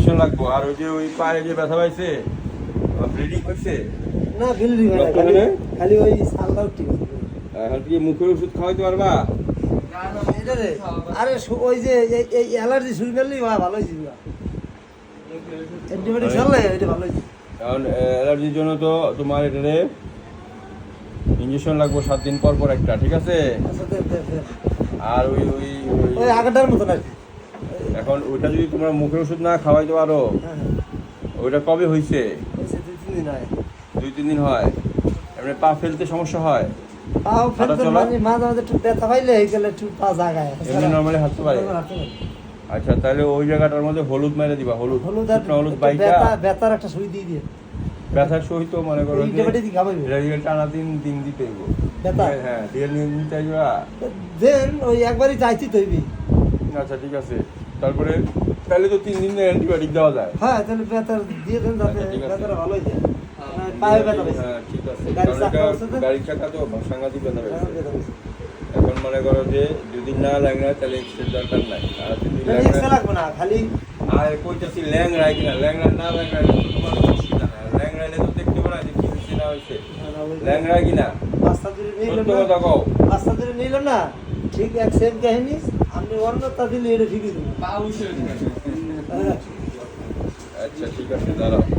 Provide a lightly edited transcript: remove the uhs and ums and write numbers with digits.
Injection লাগবো। আর ওই যে ওই পায়ে যে ব্যথা পাইছে ব্লিডিং হয়েছে না বিল্ডিং খালি ওই সালটাও ঠিক আছে। এখন কি মুখের ওষুধ খাওয়াইতে পারবা? এটা রে আরে ওই যে এই অ্যালার্জি শুরু করলেই ভালো হয়েছে অ্যান্টিবায়োটিক চললে এটা ভালো হয়েছে। কারণ অ্যালার্জির জন্য তো তোমার এটারে ইনজেকশন লাগবো 7 দিন পর পর একটা, ঠিক আছে? আচ্ছা দে। আর ওই ওই ওই আগেরটার মতন আর কি। এখন ওইটা যদি তোমরা মুখের ওষুধ না খাওয়াইতে পারো, হ্যাঁ ওইটা কবে হয়েছে? হয়েছে 2-3 দিন হয়। 2-3 দিন হয়। এমনি পা ফেলতে সমস্যা হয়? পাও ফেলতে হাঁটা চলা? মাঝে মাঝে একটু ব্যথা পাইলে হয়ে গেলে একটু পা জাগায়। এমনি নর্মালি হাঁটতে পারে? আচ্ছা, তাহলে ওই জায়গাটার মধ্যে হলুদ মেরে দিবা। হলুদ আর শুকনো হলুদ বাইটা ব্যথার একটা সুই দিয়ে দিয়ে ব্যথার সহিত মনে করো যে অ্যান্টিবায়োটিক খাওয়াইবে। এটা টানা দিন দিতে হইব। ব্যথা? হ্যাঁ, দিয়ে নিতে চাইবা। দেন ওই একবারই চাইছি তৈবি। আচ্ছা ঠিক আছে। তারপরে তাহলে তো 3 দিন অ্যান্টিবায়োটিক দেওয়া যায়। হ্যাঁ তাহলে ব্যথা দিয়ে দেন যাতে আচ্ছা, ঠিক আছে। ব্যথাটা ভালো হয়ে যায়। পায়ে ব্যথা পেয়েছে। হ্যাঁ ঠিক আছে। গাড়ির কারণ চাকা এটা আছে তো? গাড়ির চাকা তো সাংঘাতিক ব্যথা হ্যাঁ, পেয়েছে। ব্যথা পেয়েছে। এখন মনে করো যে যদি না ল্যাংড়া তাহলে এক্সের দরকার নাই। আর যদি তাহলে এক্সরে লাগবে না খালি আর কইতাছি ল্যাংড়া কিনা, ল্যাংড়া না ল্যাংড়া তোমার অসুবিধা নাই। ল্যাংড়াইলে তো দেখতে পারা যে কি হয়েছে না হয়েছে। ল্যাংড়া কিনা রাস্তা ধরে নিলাম সত্য কথা কও। রাস্তা ধরে নিলাম না ঠিক এক সেম কাহিনী আপনি অন্যতা দিলে এটা ঠিকই দেবেন। আচ্ছা ঠিক আছে দাঁড়াও।